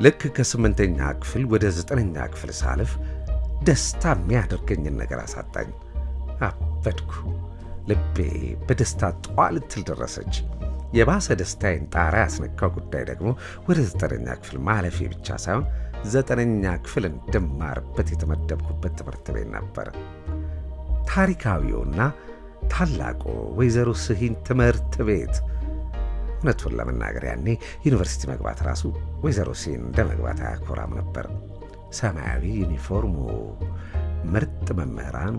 ልክ ከ8ኛ ክፍል ወደ 9ኛ ክፍል ሳልፍ ደስታ የሚያደርገኝን ነገር አሳጣኝ። አበድኩ። ልቤ በደስታ ጧልትል ደረሰች። የባሰ ደስታዬን ጣራ ያስነካው ጉዳይ ደግሞ ወደ 9ኛ ክፍል ማለፌ ብቻ ሳይሆን 9ኛ ክፍል እንደማርበት የተመደብኩበት ትምህርት ቤት ነበር። ታሪካዊውና ታላቁ ወይዘሮ ስሂን ትምህርት ቤት። እውነቱን ለመናገር ያኔ ዩኒቨርሲቲ መግባት ራሱ ወይዘሮ ስሂን እንደ መግባት አያኮራም ነበር። ሰማያዊ ዩኒፎርሙ፣ ምርጥ መምህራኑ፣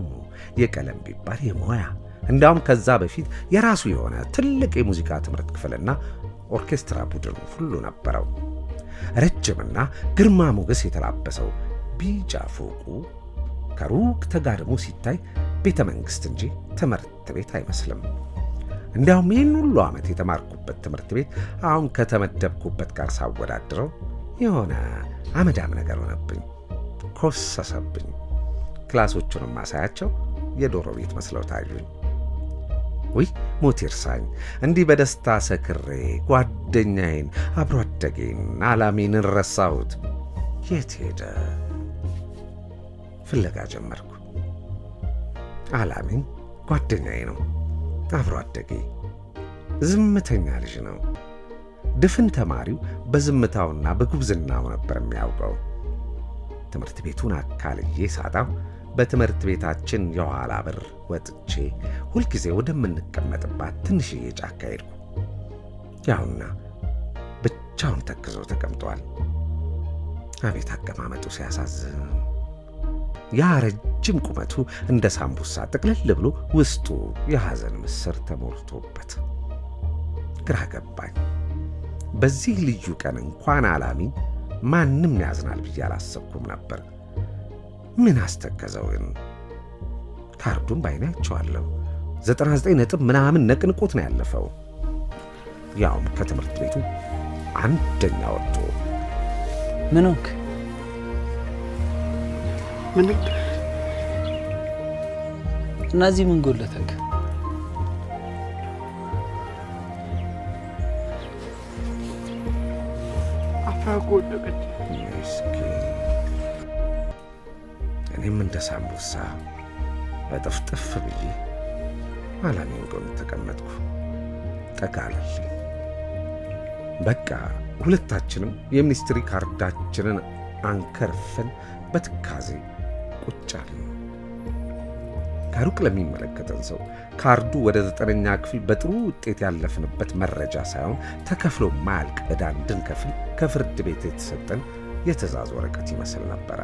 የቀለም ቢባል የሙያ እንዳውም ከዛ በፊት የራሱ የሆነ ትልቅ የሙዚቃ ትምህርት ክፍልና ኦርኬስትራ ቡድን ሁሉ ነበረው። ረጅምና ግርማ ሞገስ የተላበሰው ቢጫ ፎቁ ከሩቅ ተጋድሞ ሲታይ ቤተ መንግሥት እንጂ ትምህርት ቤት አይመስልም። እንዲያውም ይህን ሁሉ ዓመት የተማርኩበት ትምህርት ቤት አሁን ከተመደብኩበት ጋር ሳወዳድረው የሆነ አመዳም ነገር ሆነብኝ፣ ኮሰሰብኝ። ክላሶቹንም ማሳያቸው የዶሮ ቤት መስለው ታዩኝ። ውይ ሞት ይርሳኝ! እንዲህ በደስታ ሰክሬ ጓደኛዬን፣ አብሮ አደጌን፣ ዓላሜን ረሳሁት። የት ሄደ? ፍለጋ ጀመርኩ። ዓላሜን ጓደኛዬ ነው፣ አብሮ አደጌ፣ ዝምተኛ ልጅ ነው። ድፍን ተማሪው በዝምታውና በጉብዝናው ነበር የሚያውቀው። ትምህርት ቤቱን አካልዬ ሳጣው በትምህርት ቤታችን የኋላ በር ወጥቼ ሁልጊዜ ወደምንቀመጥባት ትንሽዬ ጫካ ሄድኩ። ያውና ብቻውን ተክዞ ተቀምጧል። አቤት አቀማመጡ ሲያሳዝን! ያ ረጅም ቁመቱ እንደ ሳምቡሳ ጥቅልል ብሎ ውስጡ የሐዘን ምስር ተሞልቶበት ግራ ገባኝ። በዚህ ልዩ ቀን እንኳን ዓላሜን ማንም ያዝናል ብዬ አላሰብኩም ነበር። ምን አስተከዘው ግን? ካርዱን ባይኔ አይቼዋለሁ። 99 ነጥብ ምናምን ነቅንቆት ነው ያለፈው። ያውም ከትምህርት ቤቱ አንደኛ ወጥቶ። ምን ሆንክ? ምንም። እነዚህ ምን ጎለተክ? አፍራ ጎለቀች። እኔም እንደ ሳምቡሳ በጥፍጥፍ ብዬ ዓላሜን ጎን ተቀመጥኩ። ጠቃልልኝ። በቃ ሁለታችንም የሚኒስትሪ ካርዳችንን አንከርፈን በትካዜ ቁጭ አልን። ከሩቅ ለሚመለከተን ሰው ካርዱ ወደ 9ኛ ክፍል በጥሩ ውጤት ያለፍንበት መረጃ ሳይሆን ተከፍሎ ማያልቅ ዕዳ እንድንከፍል ከፍርድ ቤት የተሰጠን የትዕዛዝ ወረቀት ይመስል ነበረ።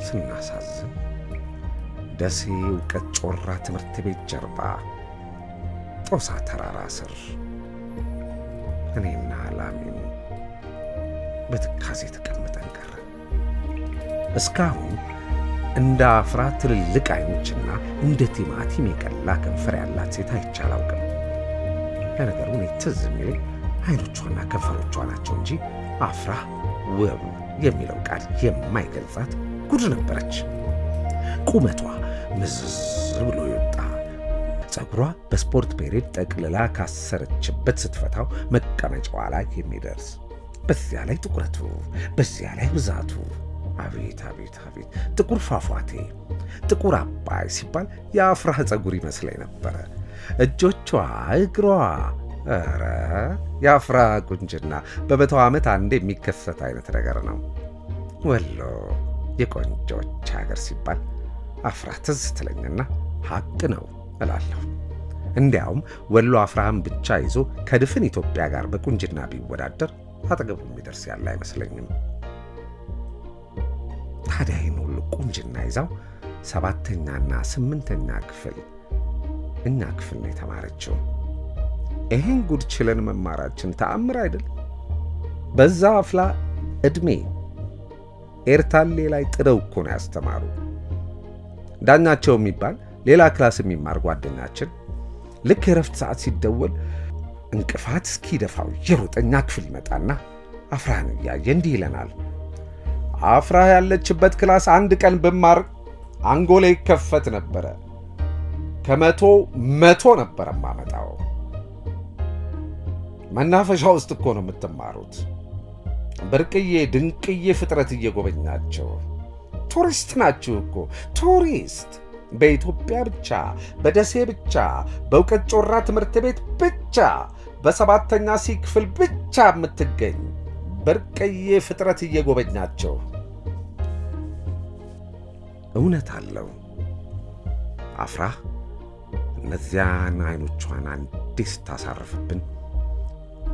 ስናሳዝን ደሴ እውቀት ጮራ ትምህርት ቤት ጀርባ ጦሳ ተራራ ስር እኔና ዓላሜን በትካዜ ተቀምጠን ቀረ። እስካሁን እንደ አፍራ ትልልቅ ዓይኖችና እንደ ቲማቲም የቀላ ከንፈር ያላት ሴት አይቼ አላውቅም። ለነገሩ እኔ ትዝ የሚለኝ ዓይኖቿና ከንፈሮቿ ናቸው እንጂ አፍራ ውብ የሚለው ቃል የማይገልጻት ጉድ ነበረች። ቁመቷ ምዝዝ ብሎ ይወጣ፣ ፀጉሯ በስፖርት ፔሬድ ጠቅልላ ካሰረችበት ስትፈታው መቀመጫዋ ላይ የሚደርስ፣ በዚያ ላይ ጥቁረቱ፣ በዚያ ላይ ብዛቱ። አቤት አቤት አቤት! ጥቁር ፏፏቴ፣ ጥቁር አባይ ሲባል የአፍራህ ፀጉር ይመስለኝ ነበረ። እጆቿ፣ እግሯ፣ ኧረ የአፍራህ ቁንጅና በመቶ ዓመት አንዴ የሚከሰት አይነት ነገር ነው። ወሎ የቆንጆች ሀገር ሲባል አፍራህ ትዝ ትለኝና ሐቅ ነው እላለሁ። እንዲያውም ወሎ አፍራህን ብቻ ይዞ ከድፍን ኢትዮጵያ ጋር በቁንጅና ቢወዳደር አጠገቡ የሚደርስ ያለ አይመስለኝም። ታዲያ ይህን ሁሉ ቁንጅና ይዛው 7ኛና 8ኛ ክፍል እኛ ክፍል ነው የተማረችው። ይህን ጉድ ችለን መማራችን ተአምር አይደል? በዛ አፍላ ዕድሜ ኤርታሌ ላይ ጥደው እኮ ነው ያስተማሩ። ዳኛቸው የሚባል ሌላ ክላስ የሚማር ጓደኛችን ልክ የረፍት ሰዓት ሲደወል እንቅፋት እስኪደፋው የሮጠኛ ክፍል ይመጣና አፍራህን እያየ እንዲህ ይለናል። አፍራህ ያለችበት ክላስ አንድ ቀን ብማር አንጎሌ ይከፈት ነበረ። ከ100 ነበር የማመጣው። መናፈሻ ውስጥ እኮ ነው የምትማሩት። ብርቅዬ ድንቅዬ ፍጥረት እየጎበኛቸው። ቱሪስት ናችሁ እኮ ቱሪስት። በኢትዮጵያ ብቻ፣ በደሴ ብቻ፣ በእውቀት ጮራ ትምህርት ቤት ብቻ፣ በሰባተኛ ሲ ክፍል ብቻ የምትገኝ ብርቅዬ ፍጥረት እየጎበኛቸው። እውነት አለው። አፍራህ እነዚያን አይኖቿን አንዴ ስታሳርፍብን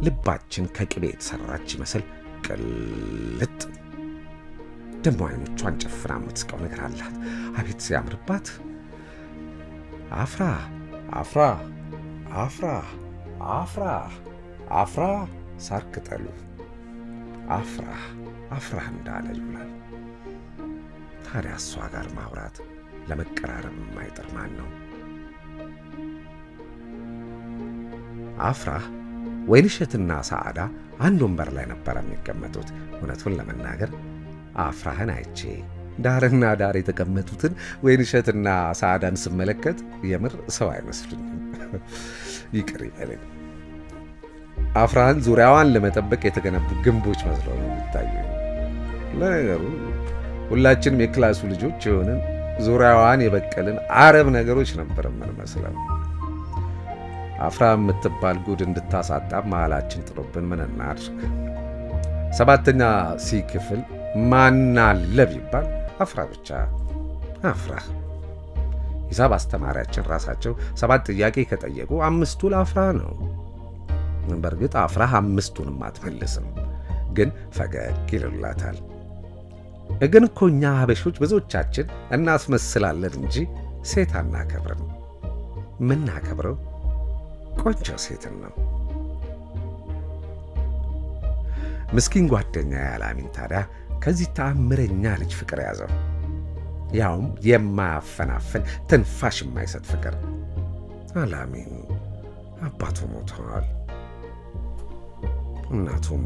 ልባችን ከቅቤ የተሠራች ይመስል ቅልጥ። ደሞ አይኖቿን ጨፍና የምትስቀው ነገር አላት። አቤት ሲያምርባት! አፍራህ አፍራህ አፍራህ አፍራህ አፍራህ ሳር ቅጠሉ አፍራህ አፍራህ እንዳለ ይውላል። ታዲያ እሷ ጋር ማውራት ለመቀራረብ የማይጥር ማን ነው? አፍራህ ወይንሸትና ሰዓዳ አንድ ወንበር ላይ ነበር የሚቀመጡት። እውነቱን ለመናገር አፍራህን አይቼ ዳርና ዳር የተቀመጡትን ወይንሸትና ሰዓዳን ስመለከት የምር ሰው አይመስሉኝም። ይቅር ይበለኝ። አፍራህን ዙሪያዋን ለመጠበቅ የተገነቡ ግንቦች መስለው ነው የሚታዩኝ። ለነገሩ ሁላችንም የክላሱ ልጆች የሆንን ዙሪያዋን የበቀልን አረብ ነገሮች ነበር የምንመስለው። አፍራህ የምትባል ጉድ እንድታሳጣ መሃላችን ጥሎብን ምን እናድርግ? ሰባተኛ ሲ ክፍል ማናለ ቢባል አፍራህ ብቻ። አፍራህ ሂሳብ አስተማሪያችን ራሳቸው 7 ጥያቄ ከጠየቁ 5ቱ ለአፍራህ ነው። በእርግጥ አፍራህ 5ቱንም አትመልስም፣ ግን ፈገግ ይልላታል። ግን እኮ እኛ ሀበሾች ብዙዎቻችን እናስመስላለን እንጂ ሴት አናከብርም። ምናከብረው ቆንጆ ሴትን ነው። ምስኪን ጓደኛ ያላሚን ታዲያ ከዚህ ተአምረኛ ልጅ ፍቅር ያዘው። ያውም የማያፈናፍን ትንፋሽ የማይሰጥ ፍቅር። አላሚን አባቱ ሞተዋል፣ እናቱም